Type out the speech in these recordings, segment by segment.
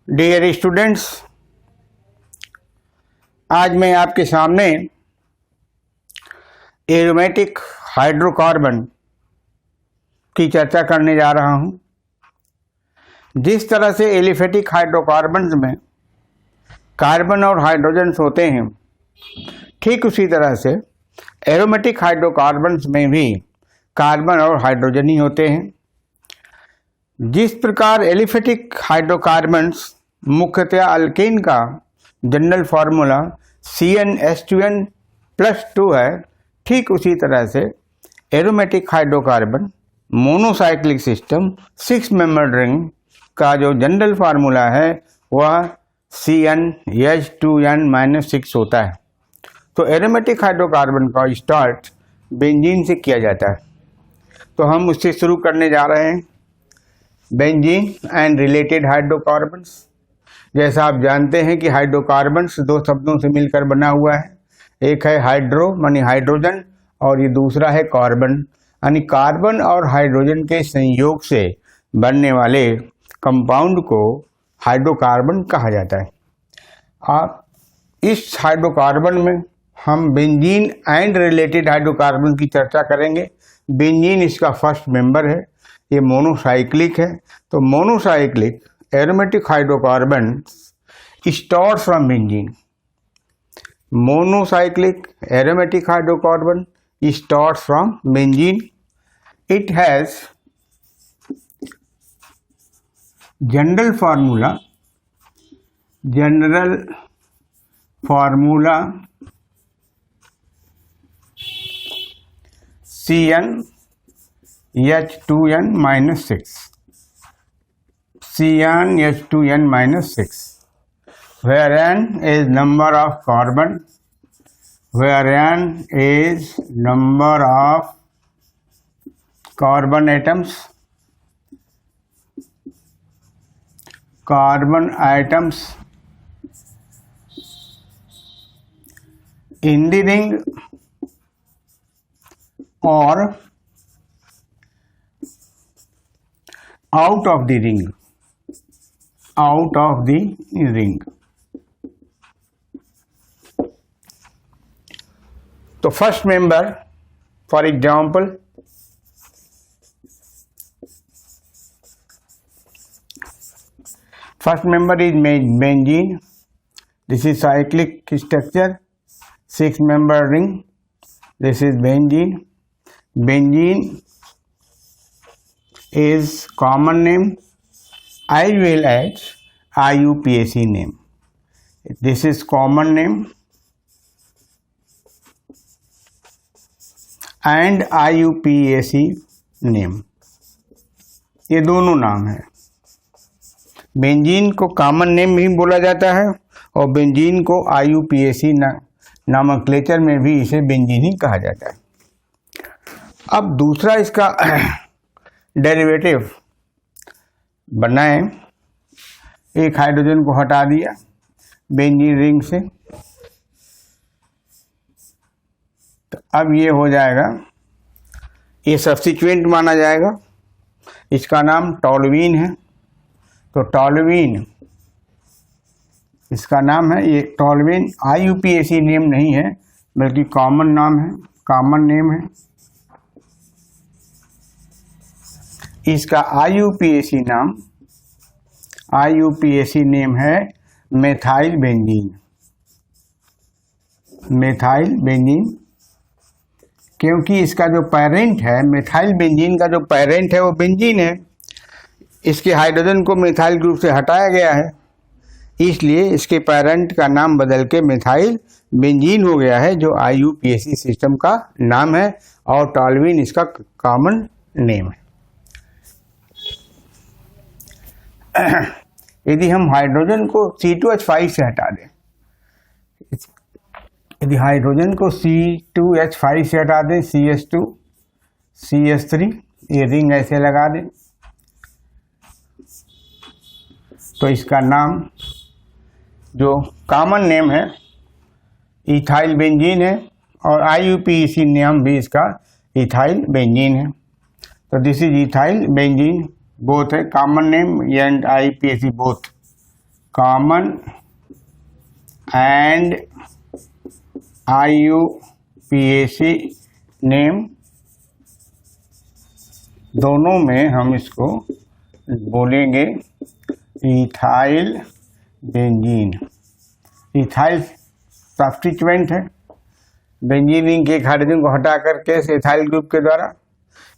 Dear students, आज मैं आपके सामने एरोमेटिक हाइड्रोकार्बन की चर्चा करने जा रहा हूं। जिस तरह से एलिफेटिक हाइड्रोकार्बन्स में कार्बन और हाइड्रोजन्स होते हैं, ठीक उसी तरह से एरोमेटिक हाइड्रोकार्बन्स में भी कार्बन और हाइड्रोजन ही होते हैं। जिस प्रकार एलिफेटिक हाइड्रोकार्बन्स मुख्यतया अल्केन का जनरल फार्मूला CnH2n+2 है, ठीक उसी तरह से aromatic hydrocarbon monocyclic system 6 membered ring का जो जनरल फार्मूला है वह CnH2n-6 होता है। तो एरोमेटिक हाइड्रोकार्बन का स्टार्ट बेंजीन से किया जाता है, तो हम उससे शुरू करने जा रहे हैं। Benzene and related hydrocarbons. जैसा आप जानते हैं कि हाइड्रोकार्बन्स दो शब्दों से मिलकर बना हुआ है। एक है हाइड्रो मानी हाइड्रोजन और ये दूसरा है कार्बन, यानी कार्बन और हाइड्रोजन के संयोग से बनने वाले कंपाउंड को हाइड्रोकार्बन कहा जाता है। आप इस हाइड्रोकार्बन में हम बेंजीन एंड रिलेटेड हाइड्रोकार्बन की चर्चा करेंगे। बेंजीन इसका फर्स्ट मेंबर है, ये मोनोसाइक्लिक है। तो monocyclic aromatic hydrocarbon start from benzene. Monocyclic aromatic hydrocarbon start from benzene. It has general formula CnH2n-6 CnH2n-6, where n is number of carbon, carbon atoms in the ring or out of the ring। तो first member, for example first member is benzene. This is cyclic structure, 6 member ring. This is benzene. Benzene is common name as well as IUPAC name. This is common name and IUPAC name. ये दोनों नाम है। Benzene को common name भी बोला जाता है और बेंजीन को IUPAC नामक्लेचर में भी इसे बेंजीन ही कहा जाता है। अब दूसरा इसका डेरिवेटिव बनाएं। एक हाइड्रोजन को हटा दिया बेंजीन रिंग से, तो अब ये हो जाएगा, ये सब्स्टिट्यूएंट माना जाएगा। इसका नाम टॉलुईन है। तो टॉलुईन इसका नाम है। ये टॉलुईन IUPAC नेम नहीं है बल्कि कॉमन नाम है, कॉमन नेम है। इसका IUPAC नेम है मेथाइल बेंजीन। क्योंकि इसका जो पेरेंट है, मेथाइल बेंजीन का जो पेरेंट है वो बेंजीन है। इसके हाइड्रोजन को मिथाइल ग्रुप से हटाया गया है, इसलिए इसके पेरेंट का नाम बदल के मिथाइल बेंजीन हो गया है, जो IUPAC सिस्टम का नाम है और टॉलुईन इसका कॉमन नेम है। यदि हम हाइड्रोजन को C2H5 से हटा दें, यदि हाइड्रोजन को C2H5 से हटा दें, CH2 CH3, ये रिंग ऐसे लगा दें, तो इसका नाम जो कॉमन नेम है इथाइल बेंजीन है और IUPAC नाम भी इसका इथाइल बेंजीन है। तो this is ethyl benzene both है, common name and IUPAC both, common and IUPAC name, दोनों में हम इसको बोलेंगे इथाइल बेंजीन। इथाइल सब्स्टिट्यूएंट है, बेंजीन रिंग के एक हाइड्रोजन को हटा करके इथाइल ग्रुप के द्वारा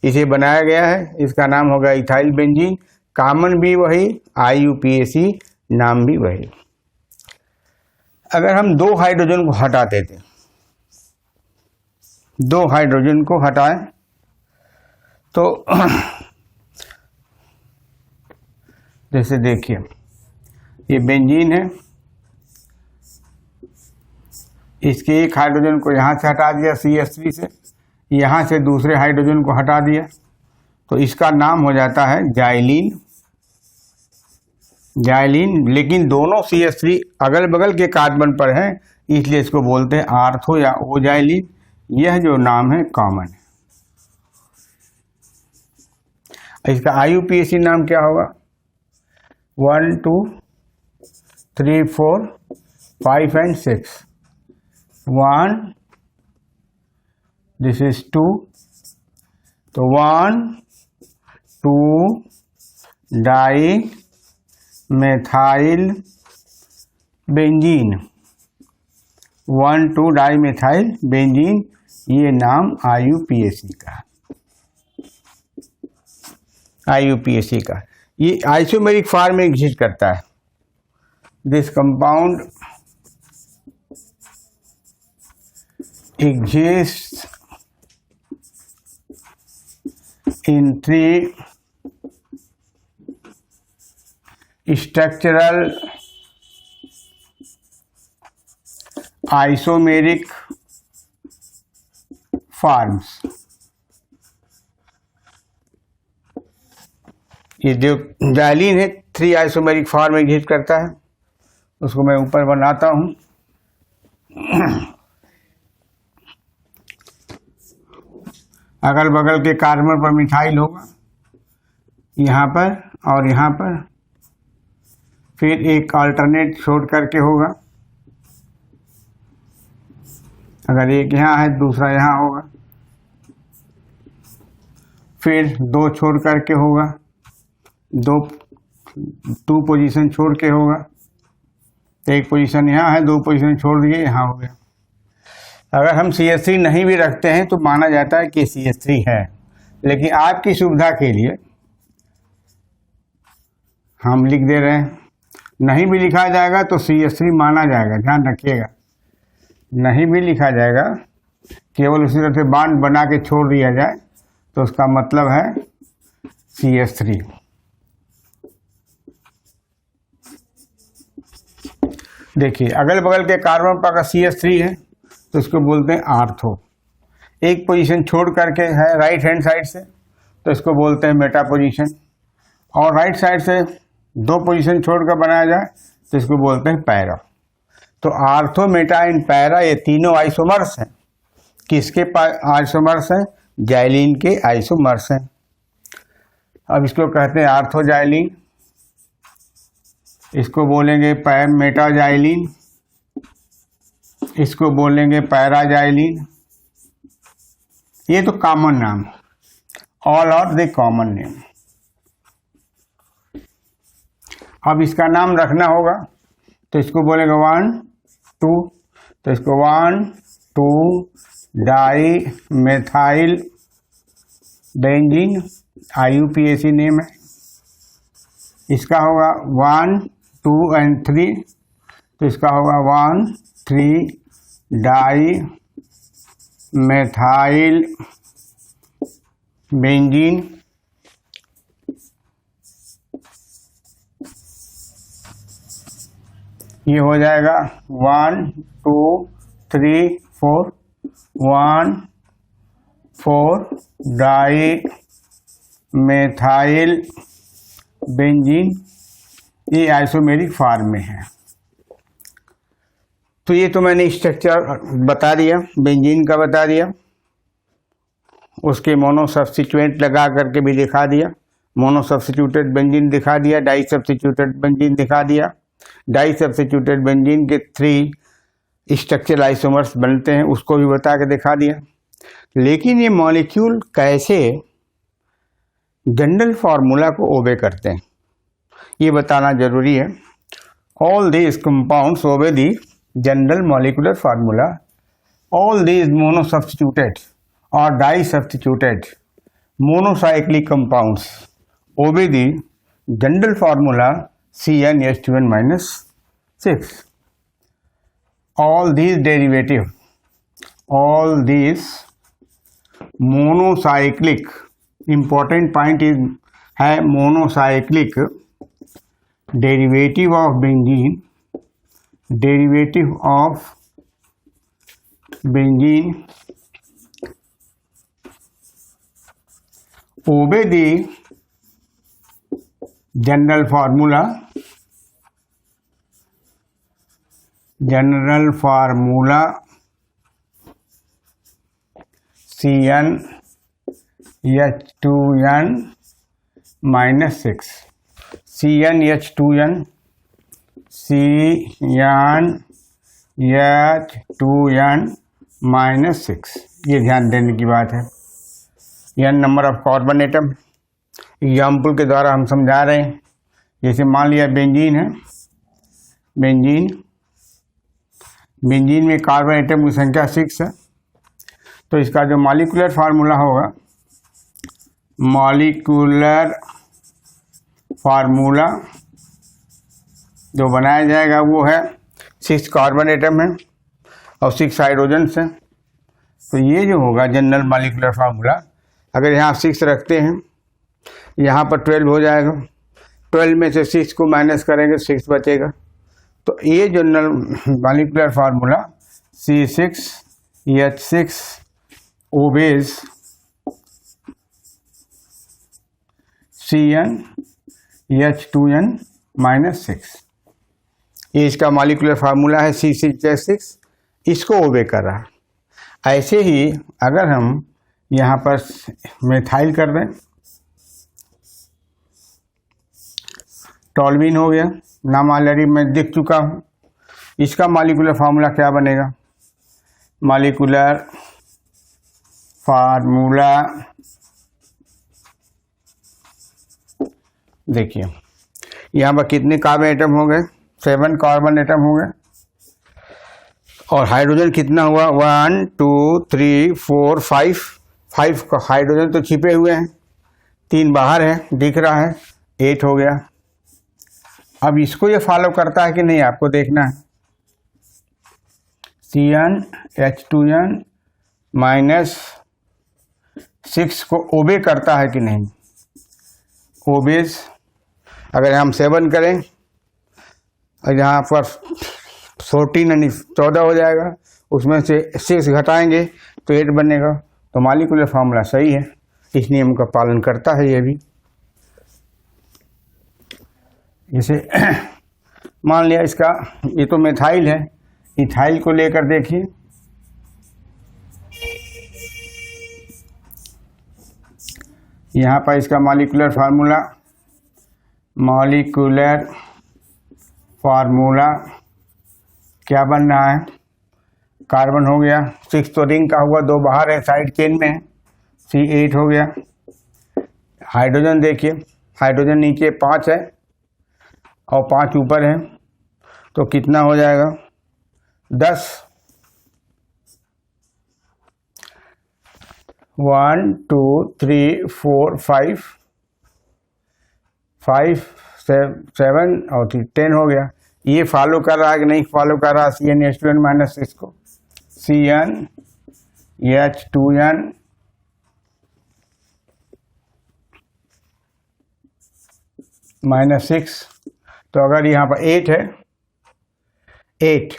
इसे बनाया गया है, इसका नाम होगा इथाइल बेंजीन। कॉमन भी वही, IUPAC नाम भी वही। अगर हम दो हाइड्रोजन को हटा देते, दो हाइड्रोजन को हटाएं तो जैसे देखिए ये बेंजीन है, इसके एक हाइड्रोजन को यहाँ से हटा दिया CH3 से, यहाँ से दूसरे हाइड्रोजन को हटा दिया, तो इसका नाम हो जाता है जाइलीन। जाइलीन, लेकिन दोनों CH3 अगल बगल के कार्बन पर हैं, इसलिए इसको बोलते हैं आर्थो या ओ जाइलीन। यह जो नाम है कॉमन है। इसका IUPAC नाम क्या होगा? 1 2 3 4 5 and 6। 1 दिस इज 2, तो 1 2 dimethyl benzene, 1 2 dimethyl benzene, ये नाम IUPAC का, IUPAC का। ये आइसोमेरिक फॉर्म में एग्जिस्ट करता है। This compound exists in 3 structural isomeric forms। ये जो जाइलीन है 3 आइसोमेरिक फॉर्म में एग्जिस्ट करता है, उसको मैं ऊपर बनाता हूँ। अगल बगल के कार्बन पर मिथाइल होगा, यहाँ पर और यहाँ पर, फिर एक अल्टरनेट छोड़ करके होगा, अगर एक यहाँ है दूसरा यहाँ होगा, फिर 2 छोड़ करके होगा, 2 पोजीशन छोड़ के होगा, एक पोजीशन यहाँ है, 2 पोजीशन छोड़ दिए यहाँ हो गया। अगर हम CH3 नहीं भी रखते हैं तो माना जाता है कि CH3 है, लेकिन आपकी सुविधा के लिए हम लिख दे रहे हैं। नहीं भी लिखा जाएगा तो CH3 माना जाएगा, ध्यान रखिएगा। नहीं भी लिखा जाएगा, केवल उसी तरह से बॉन्ड बना के छोड़ दिया जाए तो उसका मतलब है CH3। देखिए अगल बगल के कार्बन पर अगर CH3 है तो इसको बोलते हैं आर्थो। एक पोजीशन छोड़ करके है राइट हैंड साइड से तो इसको बोलते हैं मेटा पोजीशन, और राइट साइड से 2 पोजीशन छोड़कर बनाया जाए तो इसको बोलते हैं पैरा। तो आर्थो, मेटा एंड पैरा ये तीनों आइसोमर्स हैं। किसके आइसोमर्स हैं? जाइलीन के आइसोमर्स हैं। अब इसको कहते हैं आर्थोजाइलीन, इसको बोलेंगे मेटाजाइलीन, इसको बोलेंगे पैराजाइलीन। ये तो कॉमन नाम, all are the common name. अब इसका नाम रखना होगा तो इसको बोलेंगे 1 2, तो इसको 1 2 dimethyl benzene, IUPAC name है। इसका होगा 1 2 and 3, तो इसका होगा 1 3 डाई मेथाइल बेंजीन। ये हो जाएगा 1 2 3 4, 1 4 डाई मेथाइल बेंजीन। ये आइसोमेरिक फॉर्म में है। तो ये तो मैंने स्ट्रक्चर बता दिया, बेंजीन का बता दिया, उसके मोनो सब्स्टिट्यूएंट लगा करके भी दिखा दिया। मोनो सब्स्टिट्यूटेड बेंजीन दिखा दिया, डाई सब्स्टिट्यूटेड बेंजीन दिखा दिया। डाई सब्स्टिट्यूटेड बेंजीन के 3 स्ट्रक्चरल आइसोमर्स बनते हैं, उसको भी बता के दिखा दिया। लेकिन ये मॉलिक्यूल कैसे जनरल फार्मूला को ओबे करते हैं ये बताना जरूरी है। All these compounds obey the general molecular formula. All these mono substituted और di substituted monocyclic compounds obey the general formula CnH2n-6. All these derivative, all these monocyclic, important point is है monocyclic derivative of benzene, derivative of benzene obey the general formula, CnH2n-6. CnH2n-6 ये ध्यान देने की बात है। यह number of carbon atom example के द्वारा हम समझा रहे हैं। जैसे मान लिया बेंजीन है, बेंजीन में कार्बन एटम की संख्या 6 है, तो इसका जो मॉलिक्यूलर फार्मूला होगा, मॉलिक्यूलर फार्मूला जो बनाया जाएगा वो है 6 कार्बन एटम है और 6 हाइड्रोजन्स हैं। तो ये जो होगा जनरल मॉलिक्यूलर फार्मूला, अगर यहाँ 6 रखते हैं, यहाँ पर 12 हो जाएगा, 12 में से 6 को माइनस करेंगे 6 बचेगा। तो ये general molecular formula C6H6 obeys CnH2n-6। ये इसका मॉलिक्यूलर फार्मूला है C6H6, इसको ओबे कर रहा है। ऐसे ही अगर हम यहाँ पर मेथाइल कर दें, टॉल्यूइन हो गया, नाम ऑलरेडी मैं दिख चुका हूँ। इसका मॉलिक्यूलर फार्मूला क्या बनेगा? मॉलिक्यूलर फार्मूला देखिए यहाँ पर कितने कार्बन एटम हो गए? 7 कार्बन एटम हो गए। और हाइड्रोजन कितना हुआ? 1 2 3 4 5 हाइड्रोजन तो छिपे हुए हैं, 3 बाहर है, दिख रहा है, 8 हो गया। अब इसको ये फॉलो करता है कि नहीं, आपको देखना है। CnH2n-6 को ओबे करता है कि नहीं? ओबेज। अगर हम 7 करें और यहाँ पर 14 यानी 14 हो जाएगा, उसमें से 6 घटाएंगे तो 8 बनेगा। तो मॉलिक्यूलर फार्मूला सही है, इस नियम का पालन करता है ये भी। जैसे मान लिया इसका, ये तो मेथाइल है, इथाइल को लेकर देखिए, यहाँ पर इसका मॉलिक्यूलर फार्मूला क्या बन रहा है? कार्बन हो गया, 6 तो रिंग का हुआ, 2 बाहर है, साइड चेन में है, C8 हो गया। हाइड्रोजन देखिए, हाइड्रोजन नीचे 5 है और 5 ऊपर है, तो कितना हो जाएगा? 10। 1 2 3 4 5 7 और 10 हो गया। ये फॉलो कर रहा है कि नहीं फॉलो कर रहा? CnH2n-6 को, CnH2n-6। तो अगर यहाँ पर 8 है, 8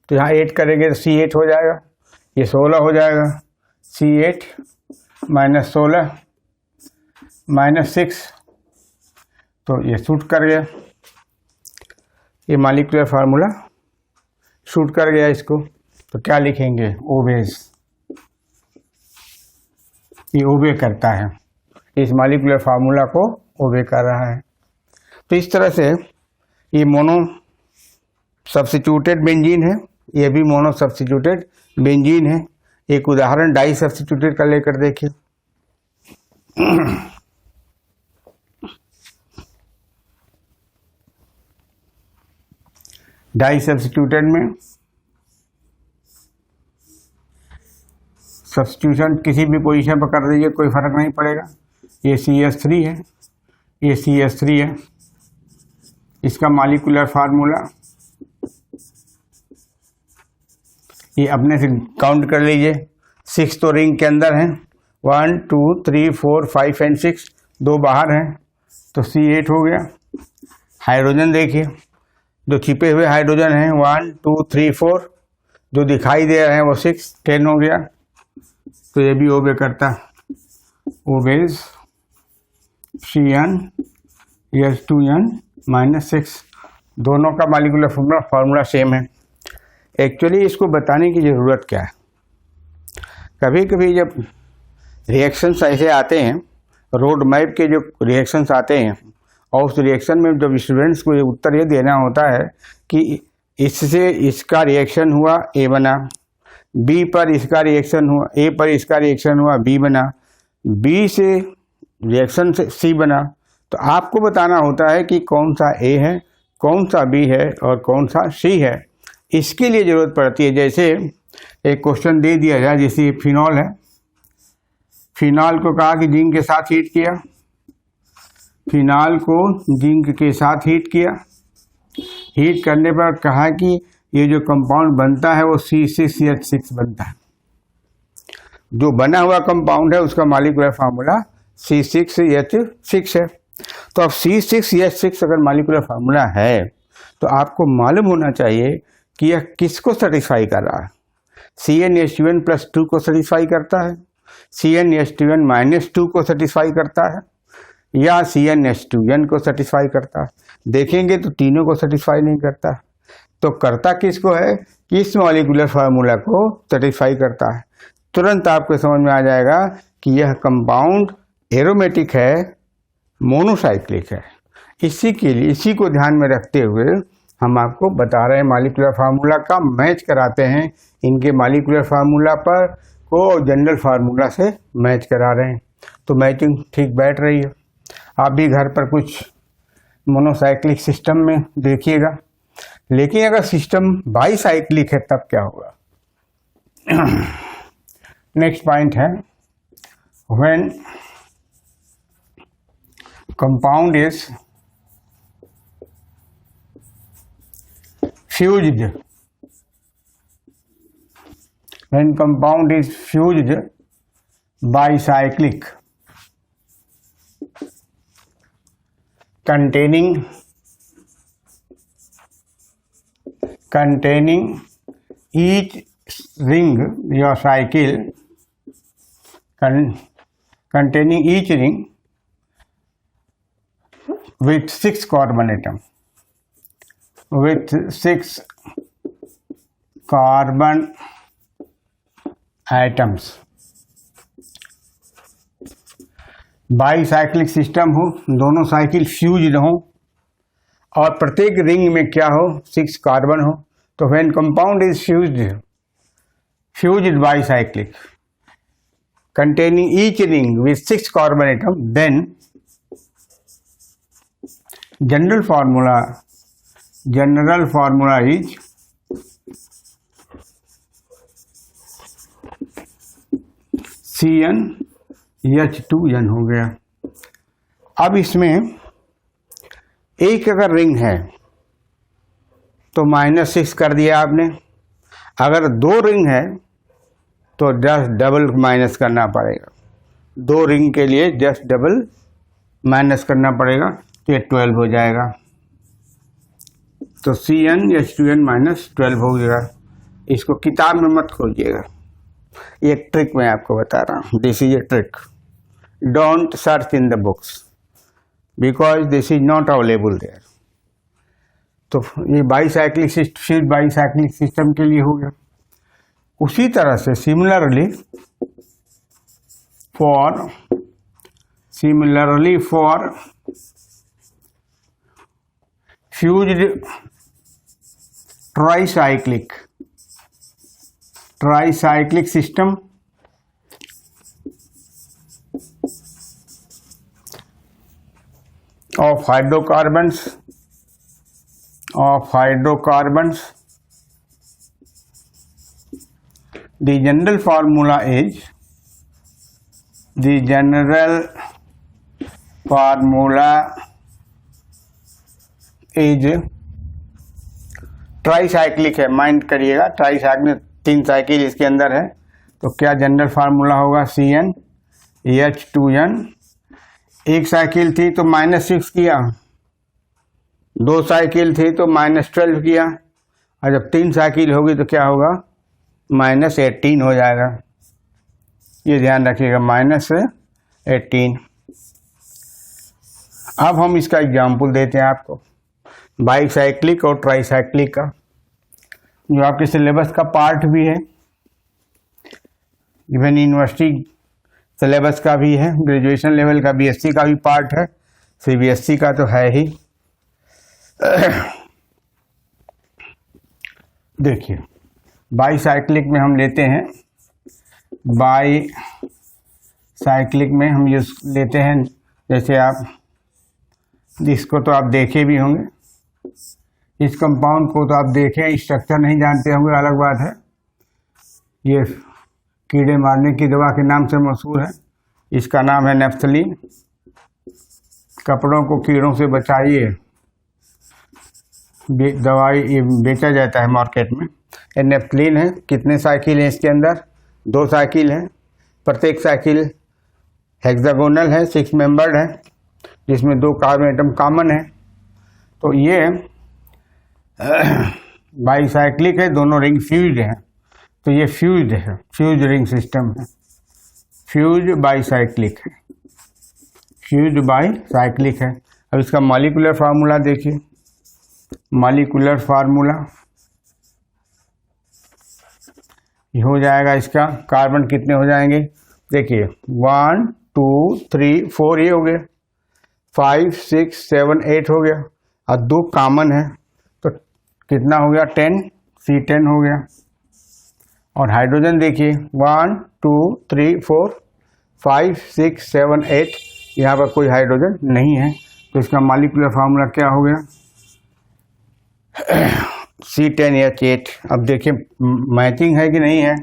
तो यहाँ 8 करेंगे तो C8 हो जाएगा, ये 16 हो जाएगा। C8 -16 -6, तो ये शूट कर गया, ये मॉलिक्यूलर फार्मूला शूट कर गया इसको। तो क्या लिखेंगे? ओबेज। ये ओबे करता है, इस मॉलिक्यूलर फार्मूला को ओबे कर रहा है। तो इस तरह से ये मोनो सब्स्टिट्यूटेड बेंजीन है, ये भी मोनो सब्स्टिट्यूटेड बेंजीन है। एक उदाहरण डाई सब्स्टिट्यूटेड का लेकर देखिए। डाई सब्स्टिट्यूटेड में सब्स्टिट्यूशन किसी भी पोजीशन पर कर दीजिए, कोई फर्क नहीं पड़ेगा। ये CH3 है, ये CH3 है। इसका मॉलिक्यूलर फार्मूला ये अपने से काउंट कर लीजिए। 6 तो रिंग के अंदर हैं, 1 2 3 4 5 एंड 6, 2 बाहर हैं, तो C8 हो गया। हाइड्रोजन देखिए, जो छिपे हुए हाइड्रोजन हैं 1 2 3 4, जो दिखाई दे रहे हैं वो 6 10 हो गया। तो ये भी ओबे करता, ओबेज CnH2n-6, दोनों का मॉलिक्यूलर फार्मूला सेम है। एक्चुअली इसको बताने की ज़रूरत क्या है, कभी कभी जब रिएक्शंस ऐसे आते हैं, रोड मैप के जो रिएक्शंस आते हैं, और उस रिएक्शन में जब स्टूडेंट्स को ये उत्तर ये देना होता है कि इससे इसका रिएक्शन हुआ A बना, B पर इसका रिएक्शन हुआ, A पर इसका रिएक्शन हुआ B बना, B से रिएक्शन से C बना, तो आपको बताना होता है कि कौन सा A है, कौन सा B है और कौन सा C है। इसके लिए ज़रूरत पड़ती है, जैसे एक क्वेश्चन दे दिया जाए, जैसे फिनॉल है, फिनॉल को कहा कि जिंक के साथ हीट किया, फिनॉल को जिंक के साथ हीट किया, हीट करने पर कहा कि ये जो कंपाउंड बनता है वो C6H6 बनता है। जो बना हुआ कंपाउंड है उसका मॉलिक्यूलर फार्मूला C6H6 है। तो अब C6H6 अगर मॉलिक्यूलर फार्मूला है तो आपको मालूम होना चाहिए कि यह किसको सेटिस्फाई कर रहा है। CnH2n+2 को सेटिस्फाई करता है, CnH2n-2 को सेटिस्फाई करता है, या CnH2n को सेटिस्फाई करता है। देखेंगे तो तीनों को सेटिस्फाई नहीं करता। तो करता किसको है, किस मॉलिक्यूलर फार्मूला को सेटिस्फाई करता है। तुरंत आपको समझ में आ जाएगा कि यह कंपाउंड एरोमेटिक है, मोनोसाइक्लिक है। इसी के लिए, इसी को ध्यान में रखते हुए हम आपको बता रहे हैं, मॉलिक्यूलर फार्मूला का मैच कराते हैं, इनके मॉलिक्यूलर फार्मूला पर को जनरल फार्मूला से मैच करा रहे हैं। तो मैचिंग ठीक बैठ रही है। आप भी घर पर कुछ मोनोसाइक्लिक सिस्टम में देखिएगा। लेकिन अगर सिस्टम बाईसाइक्लिक है तब क्या होगा। नेक्स्ट पॉइंट है, when compound is fused, when compound is fused bicyclic containing each ring your cycle containing each ring with 6 carbon atom, with 6 carbon atoms, bicyclic system हो, दोनों साइकिल फ्यूज्ड हो और प्रत्येक रिंग में क्या हो, 6 कार्बन हो। तो when compound is fused bicyclic containing each ring with 6 carbon atom, then general formula is CnH2n हो गया। अब इसमें एक अगर रिंग है तो -6 कर दिया आपने, अगर 2 रिंग है तो जस्ट डबल माइनस करना पड़ेगा। 2 रिंग के लिए जस्ट डबल माइनस करना पड़ेगा, तो ये 12 हो जाएगा। तो CnH2n-12 हो गया। इसको किताब में मत खोजिएगा, ये ट्रिक मैं आपको बता रहा हूँ। This is a trick, don't search in the books because this is not available there. तो ये बाईसाइक्लिक सिस्टम के लिए हो गया। उसी तरह से similarly for fused tricyclic system of hydrocarbons. The general formula is tricyclic है, माइंड करिएगा, ट्राईसाइक्लिक 3 साइकिल इसके अंदर है। तो क्या जनरल फार्मूला होगा? CnH2n। एक साइकिल थी तो -6 किया, 2 साइकिल थी तो -12 किया, और जब 3 साइकिल होगी तो क्या होगा? -18 हो जाएगा। ये ध्यान रखिएगा, -18। अब हम इसका एग्जाम्पल देते हैं आपको, बाईसाइक्लिक और ट्राईसाइक्लिक का, जो आपके सिलेबस का पार्ट भी है, इवन यूनिवर्सिटी सिलेबस का भी है, ग्रेजुएशन लेवल का BSc का भी पार्ट है, CBSE का तो है ही। देखिए, बाईसाइक्लिक में हम लेते हैं, बाईसाइक्लिक में हम यूज लेते हैं, जैसे आप इसको तो आप देखे भी होंगे, इस कंपाउंड को तो आप देखें, स्ट्रक्चर नहीं जानते होंगे अलग बात है। ये कीड़े मारने की दवा के नाम से मशहूर है, इसका नाम है नेफ्थलीन। कपड़ों को कीड़ों से बचाइए, दवाई ये बेचा जाता है मार्केट में। ये नेफ्थलीन है। कितने साइकिल हैं इसके अंदर? 2 साइकिल है, प्रत्येक साइकिल हेक्सागोनल है, 6 मेंबर्ड है, जिसमें 2 कार्बन एटम कॉमन है। तो ये बाईसाइक्लिक है, दोनों रिंग फ्यूज्ड है, तो ये फ्यूज्ड है, फ्यूज्ड रिंग सिस्टम है, फ्यूज्ड बाईसाइक्लिक है, फ्यूज्ड बाईसाइक्लिक है। अब इसका मॉलिक्यूलर फार्मूला देखिए, मॉलिक्यूलर फार्मूला ये हो जाएगा, इसका कार्बन कितने हो जाएंगे? देखिए 1 2 3 4 ये हो गया, 5 6 7 8 हो गया, और 2 कॉमन है, तो कितना हो गया? 10, C10 हो गया। और हाइड्रोजन देखिए 1 2 3 4 5 6 7 8, यहाँ पर कोई हाइड्रोजन नहीं है, तो इसका मॉलिक्यूलर फार्मूला क्या हो गया? C10H8। अब देखिए मैचिंग है कि नहीं है?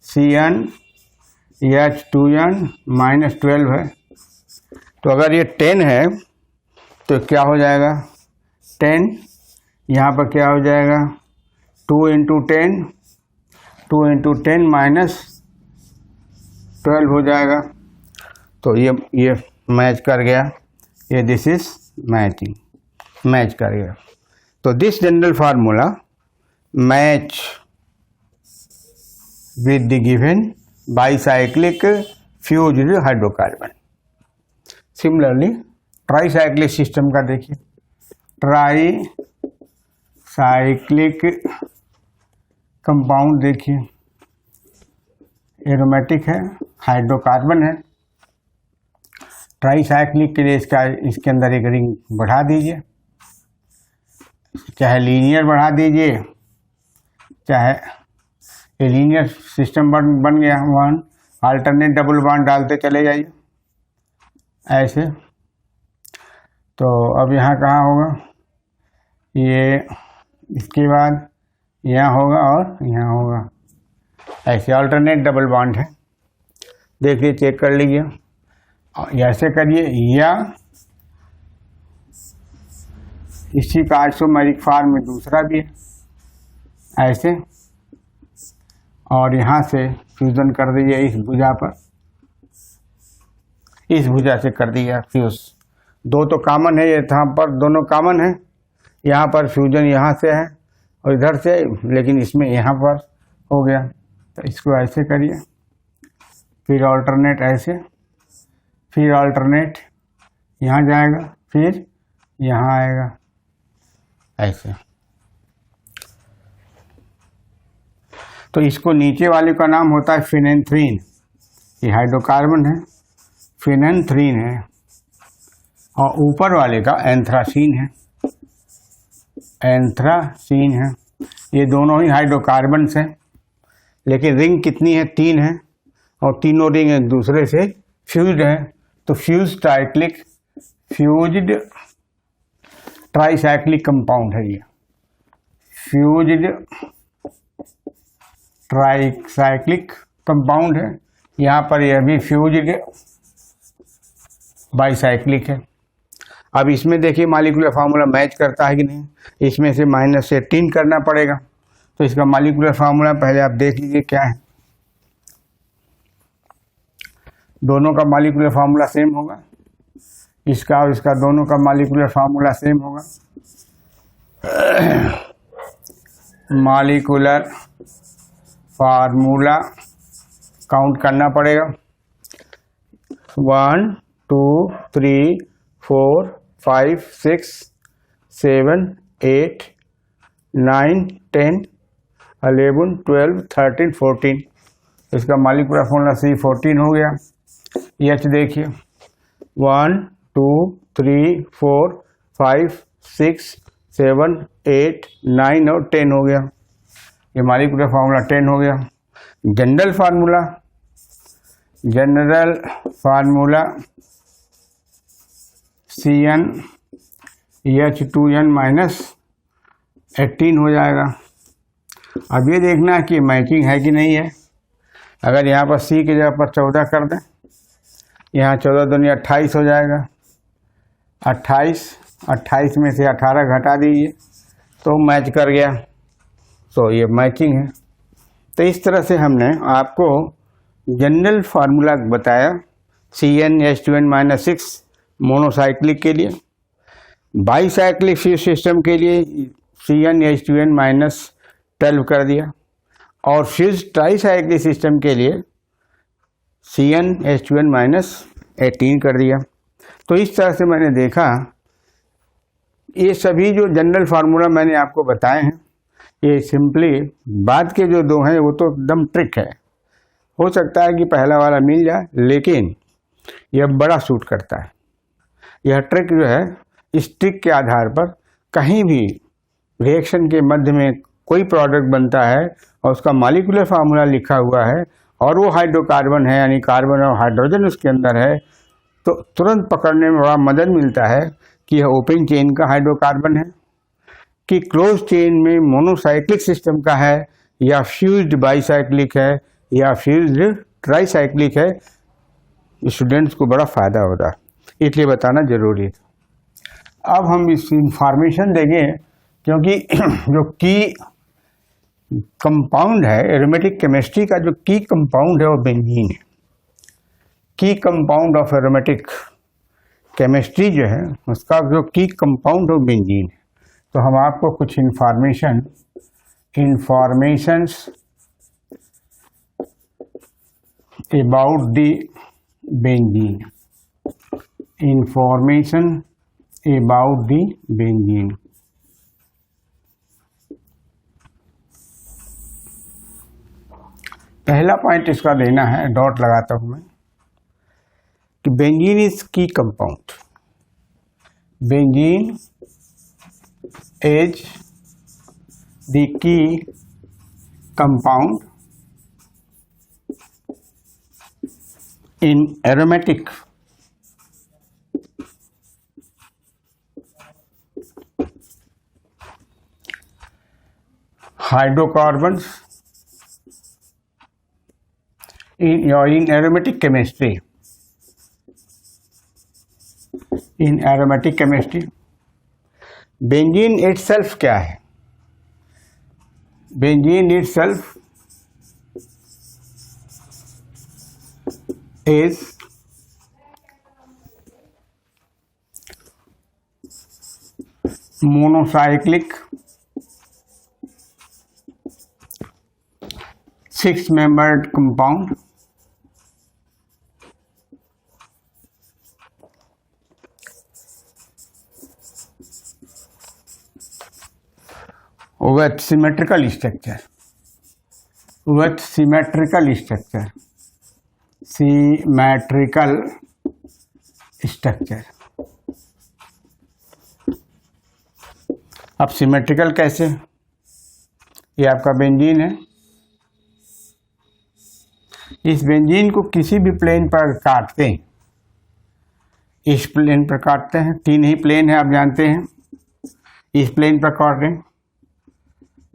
CnH2n -12 है, तो अगर ये 10 है तो क्या हो जाएगा? 10, यहाँ पर क्या हो जाएगा? 2 × 10 -12 हो जाएगा। तो ये मैच कर गया, ये दिस इज मैचिंग, मैच कर गया। तो this general formula match with the given bicyclic fused hydrocarbon. Similarly tricyclic system का देखिए, ट्राईसाइक्लिक कंपाउंड देखिए, एरोमेटिक है, हाइड्रोकार्बन है। ट्राईसाइक्लिक के लिए इसके अंदर एक रिंग बढ़ा दीजिए, चाहे लीनियर बढ़ा दीजिए, चाहे लीनियर सिस्टम बन गया, 1 अल्टरनेट डबल बॉन्ड डालते चले जाइए ऐसे। तो अब यहाँ कहाँ होगा? ये इसके बाद यहाँ होगा और यहाँ होगा, ऐसे अल्टरनेट डबल बॉन्ड है। देखिए, चेक कर लीजिए, ऐसे करिए, या इसी का आइसोमेरिक फॉर्म में दूसरा भी है ऐसे, और यहाँ से फ्यूजन कर दीजिए इस भुजा पर, इस भुजा से कर दिया फ्यूज। 2 तो कॉमन है, यहाँ पर दोनों कॉमन है, यहाँ पर फ्यूजन यहाँ से है और इधर से, लेकिन इसमें यहाँ पर हो गया। तो इसको ऐसे करिए, फिर अल्टरनेट ऐसे, फिर अल्टरनेट यहाँ जाएगा, फिर यहाँ आएगा ऐसे। तो इसको नीचे वाले का नाम होता है फिनेंथ्रीन, ये हाइड्रोकार्बन है, फिनेंथ्रीन है, और ऊपर वाले का एंथ्रासीन है। एंथ्रासीन है। ये दोनों ही हाइड्रोकार्बन्स हैं, लेकिन रिंग कितनी है? 3 है, और तीनों रिंग एक दूसरे से फ्यूज्ड है। तो फ्यूज्ड ट्राइसाइक्लिक कंपाउंड है ये, फ्यूज्ड ट्राइसाइक्लिक कंपाउंड है। यहाँ पर यह भी फ्यूज्ड बाईसाइक्लिक है। अब इसमें देखिए मॉलिक्यूलर फार्मूला मैच करता है कि नहीं। इसमें से -18 करना पड़ेगा, तो इसका मॉलिक्यूलर फार्मूला पहले आप देख लीजिए क्या है। दोनों का मॉलिक्यूलर फार्मूला सेम होगा, इसका और इसका दोनों का मॉलिक्यूलर फार्मूला सेम होगा। मॉलिक्यूलर फार्मूला काउंट करना पड़ेगा। 1 2 3 4 5 6 7 8 9 10 11 12 13 14। इसका मॉलिक्यूलर फार्मूला C14 हो गया। H देखिए 1 2 3 4 5 6 7 8 9 और 10 हो गया। ये मॉलिक्यूलर फार्मूला 10 हो गया। जनरल फार्मूला CnH2n-18 हो जाएगा। अब ये देखना है कि मैचिंग है कि नहीं है। अगर यहाँ पर C की जगह पर 14 कर दें, यहाँ 14 दूनी 28 हो जाएगा। 28 में से 18 घटा दीजिए तो मैच कर गया। तो ये मैचिंग है। तो इस तरह से हमने आपको जनरल फार्मूला बताया CnH2n-6 मोनोसाइक्लिक के लिए, बाईसाइक्लिक सिस्टम के लिए CnH2n-12 कर दिया, और फ्यूज ट्राईसाइक्लिक सिस्टम के लिए CnH2n-18 कर दिया। तो इस तरह से मैंने देखा ये सभी जो जनरल फार्मूला मैंने आपको बताए हैं, ये सिंपली बाद के जो दो हैं वो तो एकदम ट्रिक है। हो सकता है कि पहला वाला मिल जाए, लेकिन यह बड़ा सूट करता है। यह ट्रिक जो है, इस ट्रिक के आधार पर कहीं भी रिएक्शन के मध्य में कोई प्रोडक्ट बनता है और उसका मॉलिक्यूलर फार्मूला लिखा हुआ है और वो हाइड्रोकार्बन है, यानी कार्बन और हाइड्रोजन उसके अंदर है, तो तुरंत पकड़ने में बड़ा मदद मिलता है कि यह ओपन चेन का हाइड्रोकार्बन है, कि क्लोज चेन में मोनोसाइक्लिक सिस्टम का है, या फ्यूज्ड बाईसाइक्लिक है, या फ्यूज्ड ट्राईसाइक्लिक है। स्टूडेंट्स को बड़ा फायदा होता है, इसलिए बताना जरूरी है। अब हम इस इंफॉर्मेशन देंगे, क्योंकि जो की कंपाउंड है एरोमेटिक केमिस्ट्री का, जो की कंपाउंड है वो बेंजीन है। की कंपाउंड ऑफ एरोमेटिक केमिस्ट्री जो है, उसका जो की कंपाउंड है वो बेंजीन है। तो हम आपको कुछ informations about the benzene, information about the benzene. पहला पॉइंट इसका देना है, डॉट लगाता हूं मैं, कि बेंजीन इज की compound. Benzene is the key compound in aromatic hydrocarbons in aromatic chemistry. In aromatic chemistry, benzene itself क्या है? Benzene itself is monocyclic 6-membered compound with symmetrical structure, symmetrical structure. अब symmetrical कैसे? ये आपका benzene है। इस benzene को किसी भी प्लेन पर काटते हैं, इस प्लेन पर काटते हैं, तीन ही प्लेन है आप जानते हैं, इस प्लेन पर काट रहे हैं,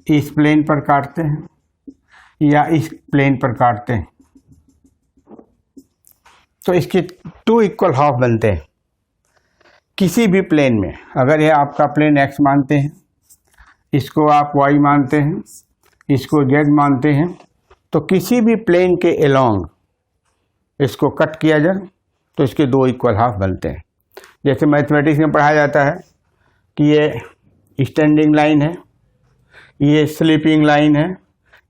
इस प्लेन पर काटते हैं या इस प्लेन पर काटते हैं, तो इसके टू इक्वल हाफ बनते हैं। किसी भी प्लेन में, अगर ये आपका प्लेन x मानते हैं, इसको आप y मानते हैं, इसको z मानते हैं, तो किसी भी प्लेन के अलोंग इसको कट किया जाए तो इसके दो इक्वल हाफ बनते हैं। जैसे मैथमेटिक्स में पढ़ाया जाता है कि ये स्टैंडिंग लाइन है, ये स्लीपिंग लाइन है,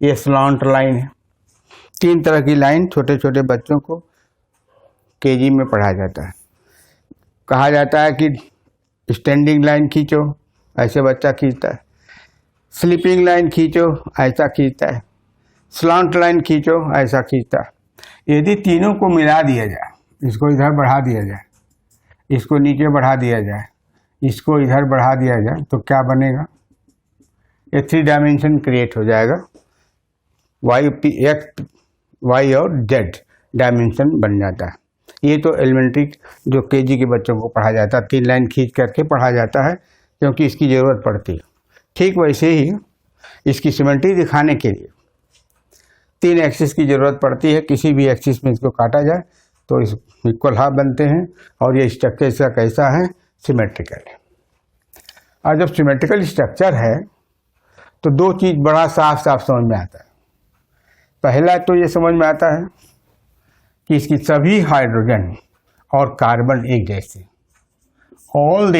ये स्लॉन्ट लाइन है। तीन तरह की लाइन छोटे छोटे बच्चों को केजी में पढ़ाया जाता है। कहा जाता है कि स्टैंडिंग लाइन खींचो, ऐसे बच्चा खींचता है, स्लीपिंग लाइन खींचो, ऐसा खींचता है, स्लॉन्ट लाइन खींचो, ऐसा खींचता है। यदि तीनों को मिला दिया जाए, इसको इधर बढ़ा दिया जाए, इसको नीचे बढ़ा दिया जाए, इसको इधर बढ़ा दिया जाए, तो क्या बनेगा? ये 3 डायमेंशन क्रिएट हो जाएगा। वाई और जेड डायमेंशन बन जाता है। ये तो एलिमेंट्री जो केजी के बच्चों को पढ़ा जाता है, 3 लाइन खींच करके पढ़ा जाता है क्योंकि इसकी ज़रूरत पड़ती है। ठीक वैसे ही इसकी सिमेट्री दिखाने के लिए 3 एक्सिस की ज़रूरत पड़ती है। किसी भी एक्सिस में इसको काटा जाए तो इस इक्वल हाफ बनते हैं और ये स्ट्रक्चर इसका कैसा है? सिमेट्रिकल है। और जब सिमेट्रिकल स्ट्रक्चर है तो दो चीज़ बड़ा साफ साफ समझ में आता है। पहला तो ये समझ में आता है कि इसकी सभी हाइड्रोजन और कार्बन एक जैसे, all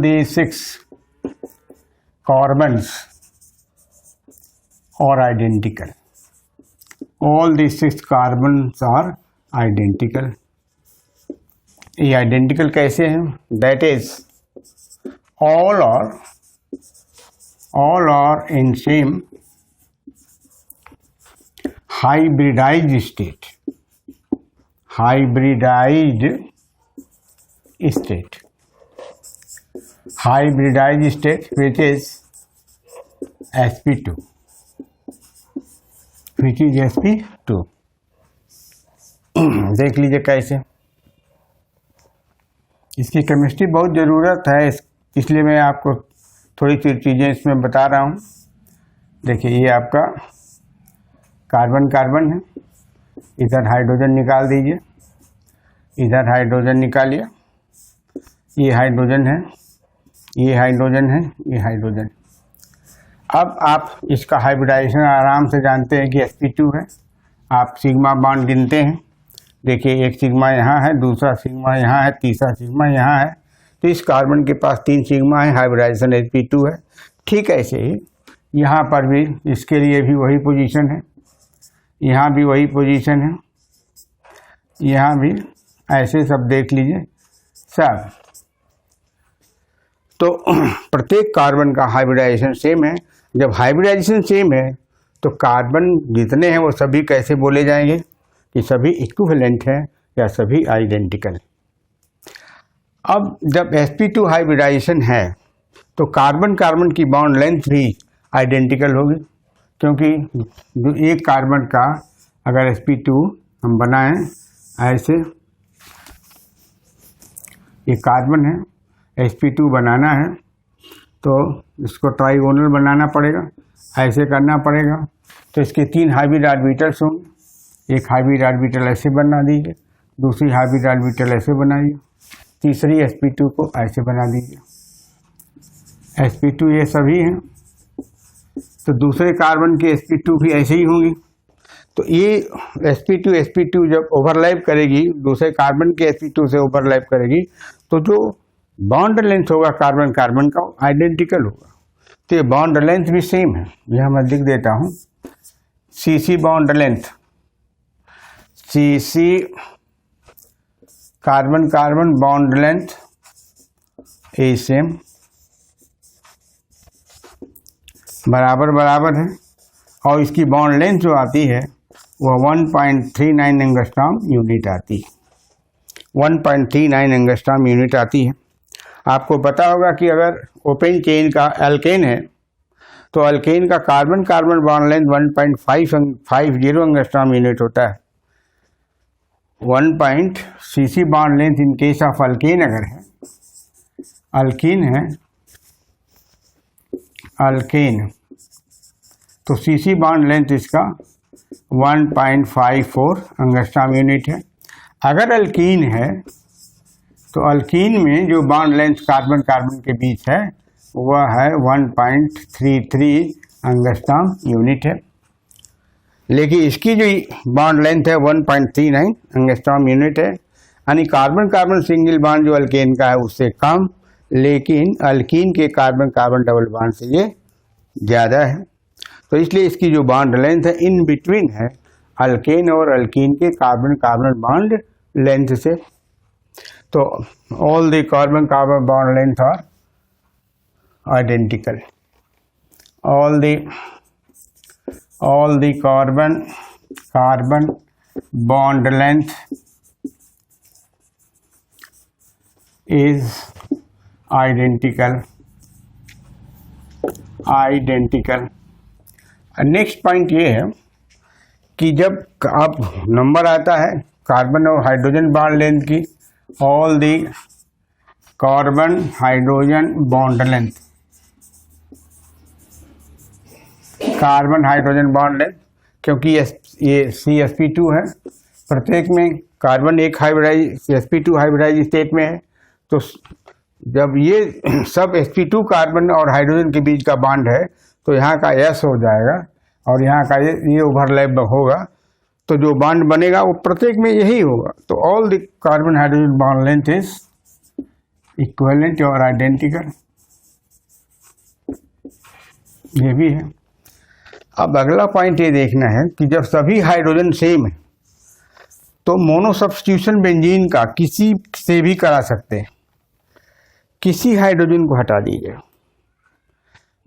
the six carbons are identical. All the 6 carbons are identical. ये आइडेंटिकल कैसे हैं? That is, all are in same hybridized state. Hybridized state which is sp2. Which is sp2. देख लीजिए कैसे। इसकी केमिस्ट्री बहुत ज़रूरत है, इसलिए मैं आपको थोड़ी सी चीज़ें इसमें बता रहा हूँ। देखिए ये आपका कार्बन कार्बन है, इधर हाइड्रोजन निकाल दीजिए, इधर हाइड्रोजन निकालिए, ये हाइड्रोजन है, ये हाइड्रोजन है, ये हाइड्रोजन। अब आप इसका हाइब्रिडाइजेशन आराम से जानते हैं कि sp2 है। आप सिग्मा बॉन्ड गिनते हैं, देखिए एक सिग्मा यहाँ है, दूसरा सिग्मा यहाँ है, तीसरा सिग्मा यहाँ है, तो इस कार्बन के पास 3 सिग्मा है, हाइब्रिडाइजेशन sp2 है। ठीक ऐसे ही यहाँ पर भी इसके लिए भी वही पोजीशन है, यहाँ भी वही पोजीशन है, यहाँ भी ऐसे सब देख लीजिए सब। तो प्रत्येक कार्बन का हाइब्रिडाइजेशन सेम है। जब हाइब्रिडाइजेशन सेम है तो कार्बन जितने हैं वो सभी कैसे बोले जाएंगे कि सभी इक्विवेलेंट हैं या सभी आइडेंटिकल। अब जब sp2 हाइब्रिडाइजेशन है तो कार्बन कार्बन की बॉन्ड लेंथ भी आइडेंटिकल होगी, क्योंकि जो एक कार्बन का अगर sp2 हम बनाएं ऐसे, ये कार्बन है, sp2 बनाना है तो इसको ट्राइगोनल बनाना पड़ेगा, ऐसे करना पड़ेगा। तो इसके 3 हाइब्रिड ऑर्बिटल्स होंगे। एक हाइब्रिड ऑर्बिटल ऐसे बना दीजिए, दूसरी हाइब्रिड ऑर्बिटल ऐसे बनाइए, तीसरी sp2 को ऐसे बना दीजिए। sp2 ये सभी हैं, तो दूसरे कार्बन के sp2 भी ऐसे ही होंगी। तो ये sp2 जब ओवरलैप करेगी, दूसरे कार्बन के sp2 से ओवरलैप करेगी, तो जो बॉन्ड लेंथ होगा कार्बन कार्बन का आइडेंटिकल होगा। तो ये बॉन्ड लेंथ भी सेम है, यह मैं लिख देता हूँ। cc bond length, cc carbon carbon bond length a same, बराबर बराबर है। और इसकी बॉन्ड लेंथ जो आती है वह 1.39 एंगस्ट्रॉम यूनिट आती है, 1.39 एंगस्ट्रॉम यूनिट आती है। आपको पता होगा कि अगर ओपन चेन का एल्केन है तो अल्केन का carbon carbon bond length 1.50 angstrom unit होता है। 1 cc bond length in case of alkane अगर है, अल्कीन है, अल्केन, तो cc बॉन्ड लेंथ इसका 1.54 एंगस्ट्रॉम यूनिट है। अगर अल्कीन है तो अल्कीन में जो बॉन्ड लेंथ कार्बन कार्बन के बीच है वह है 1.33 एंगस्ट्रॉम यूनिट है। लेकिन इसकी जो बॉन्ड लेंथ है 1.39 एंगस्ट्रॉम यूनिट है, यानी कार्बन कार्बन सिंगल बॉन्ड जो अल्केन का है उससे कम, लेकिन अल्कीन के कार्बन कार्बन डबल बॉन्ड से ये ज़्यादा है। तो इसलिए इसकी जो बॉन्ड लेंथ है इन बिटवीन है अल्केन और अल्कीन के कार्बन कार्बन बॉन्ड लेंथ से। तो all the carbon carbon bond length are identical. All the carbon bond length is identical. Next point ये है कि जब अब नंबर आता है कार्बन और हाइड्रोजन बॉन्ड लेंथ की, all the carbon hydrogen bond length, carbon hydrogen bond length, क्योंकि ये CsP2 है, प्रत्येक में कार्बन एक हाइब्रिडाइज sp2 हाइब्रिडाइज स्टेट में है। तो जब ये सब sp2 कार्बन और हाइड्रोजन के बीच का बॉन्ड है तो यहाँ का S हो जाएगा और यहाँ का ये ओवरलैप होगा, तो जो बॉन्ड बनेगा वो प्रत्येक में यही होगा। तो all the carbon hydrogen bond length is equivalent और आइडेंटिकल, ये भी है। अब अगला पॉइंट ये देखना है कि जब सभी हाइड्रोजन सेम है तो मोनो सब्स्टिट्यूशन बेंजीन का किसी से भी करा सकते हैं, किसी हाइड्रोजन को हटा दीजिए,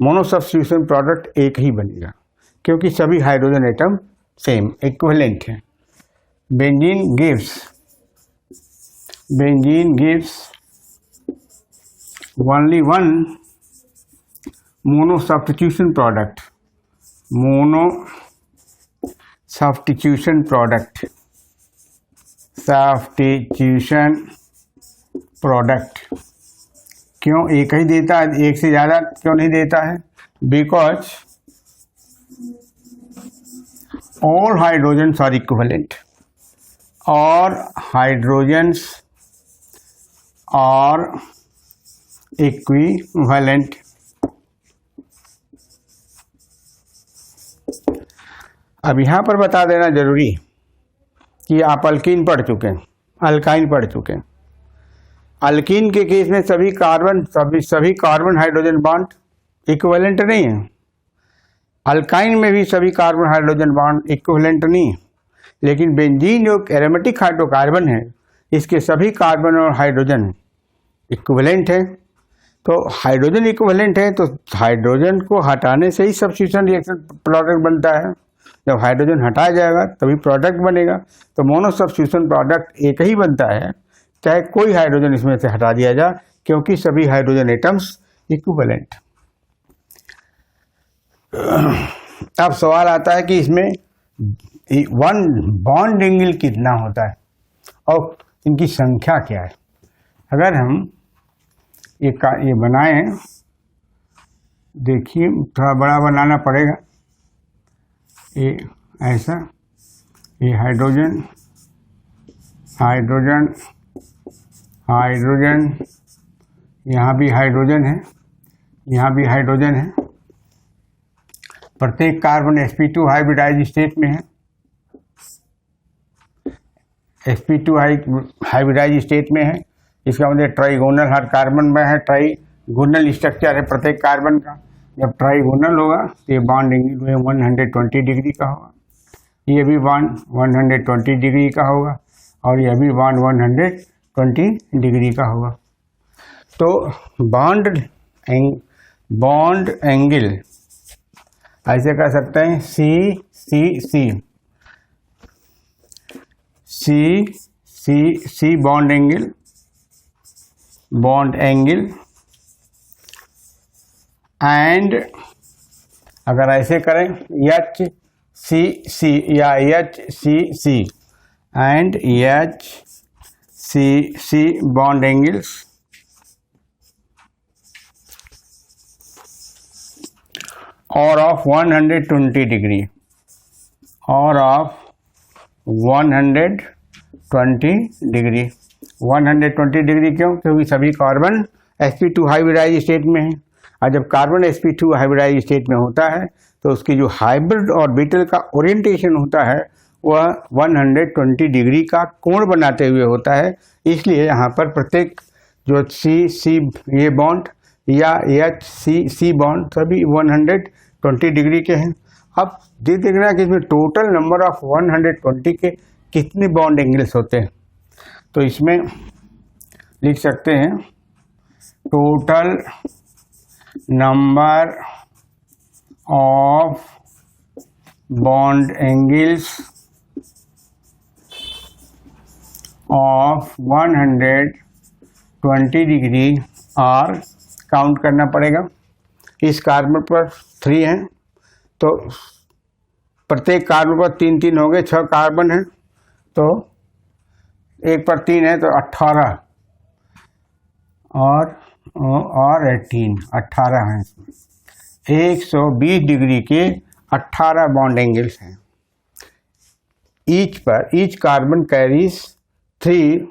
मोनो सब्स्टिट्यूशन प्रोडक्ट एक ही बनेगा क्योंकि सभी हाइड्रोजन एटम सेम इक्विवेलेंट है। Benzene gives only one mono substitution product, substitution product क्यों एक ही देता है, एक से ज़्यादा क्यों नहीं देता है? Because all hydrogens are equivalent, और हाइड्रोजन्स आर इक्विवेलेंट। अब यहाँ पर बता देना जरूरी कि आप अल्कीन पढ़ चुके हैं, अल्काइन पढ़ चुके हैं। अल्कीन के केस में सभी कार्बन हाइड्रोजन बॉन्ड इक्विवेलेंट नहीं है, अल्काइन में भी सभी कार्बन हाइड्रोजन बॉन्ड इक्विवेलेंट नहीं है। लेकिन बेंजीन जो एरोमेटिक हाइड्रोकार्बन है इसके सभी कार्बन और हाइड्रोजन इक्विवेलेंट है। तो हाइड्रोजन इक्विवेलेंट है तो हाइड्रोजन को हटाने से ही सब्स्टिट्यूशन रिएक्शन प्रोडक्ट बनता है। जब हाइड्रोजन हटाया जाएगा तभी प्रोडक्ट बनेगा। तो मोनो सब्स्टिट्यूशन प्रोडक्ट एक ही बनता है चाहे कोई हाइड्रोजन इसमें से हटा दिया जाए, क्योंकि सभी हाइड्रोजन एटम्स इक्विवेलेंट। अब सवाल आता है कि इसमें वन बॉन्ड एंगल कितना होता है और इनकी संख्या क्या है। अगर हम ये बनाएं, देखिए थोड़ा बड़ा बनाना पड़ेगा, ये ऐसा, ये हाइड्रोजन हाइड्रोजन हाइड्रोजन, यहाँ भी हाइड्रोजन है, यहाँ भी हाइड्रोजन है। प्रत्येक कार्बन sp2 हाइब्रिडाइज स्टेट में है, sp2 हाइब्रिडाइज स्टेट में है। इसका मतलब ट्राइगोनल हर कार्बन में है, ट्राइगोनल स्ट्रक्चर है प्रत्येक कार्बन का। जब ट्राइगोनल होगा तो ये बॉन्ड एंगल 120 डिग्री का होगा, ये भी बॉन्ड 120 डिग्री का होगा और यह भी बॉन्ड 120 डिग्री का होगा। तो बॉन्ड एंगल ऐसे कह सकते हैं C bond angle bond angle and अगर ऐसे करें HCC या HCC and HCC bond angles are of 120 degree are of 120 degree 120 degree क्यों? क्योंकि सभी कार्बन sp2 हाइब्रिडाइज स्टेट में है और जब कार्बन sp2 हाइब्रिडाइज स्टेट में होता है तो उसकी जो हाइब्रिड ऑर्बिटल का ओरिएंटेशन होता है वह 120 डिग्री का कोण बनाते हुए होता है। इसलिए यहाँ पर प्रत्येक जो C ये बॉन्ड या HCC बॉन्ड सभी 120 डिग्री के हैं। अब ये देखना कि इसमें टोटल नंबर ऑफ 120 के कितने बॉन्ड एंगल्स होते हैं, तो इसमें लिख सकते हैं total number of bond angles of 120 degree और काउंट करना पड़ेगा। इस कार्बन पर 3 हैं तो प्रत्येक कार्बन पर 3 हो गए, 6 कार्बन हैं तो एक पर 3 है तो 18 और 18 हैं इसमें 120 डिग्री के 18 बॉन्ड एंगल्स हैं। Each carbon carries 3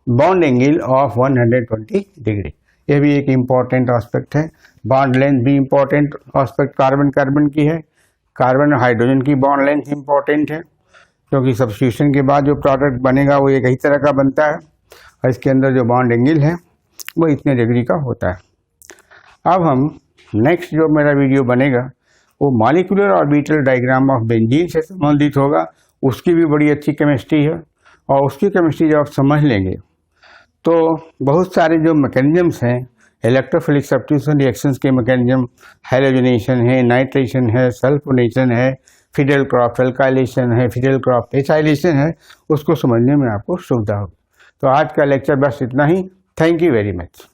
bond angle of 120 degree. यह भी एक इम्पॉर्टेंट एस्पेक्ट है। बॉन्ड लेंथ भी इम्पॉर्टेंट एस्पेक्ट कार्बन की है। कार्बन और हाइड्रोजन की बॉन्ड लेंथ इम्पॉर्टेंट है क्योंकि सब्स्टिट्यूशन के बाद जो प्रोडक्ट बनेगा वो एक ही तरह का बनता है और इसके अंदर जो बॉन्ड एंगल है वो इतने डिग्री का होता है। अब हम नेक्स्ट जो मेरा वीडियो बनेगा वो molecular orbital diagram of benzene से संबंधित होगा। उसकी भी बड़ी अच्छी केमिस्ट्री है और उसकी केमिस्ट्री जब आप समझ लेंगे तो बहुत सारे जो मैकेनिज्म्स हैं इलेक्ट्रोफिलिक सब्स्टिट्यूशन रिएक्शंस के मैकेनिज्म, हैलोजनेशन है, नाइट्रेशन है, सल्फोनेशन है, फिडेल क्रॉफ्ट एल्काइलेशन है, फिडेल क्रॉफ्ट एसाइलेशन है, उसको समझने में आपको सुविधा होगी। तो आज का लेक्चर बस इतना ही। Thank you very much.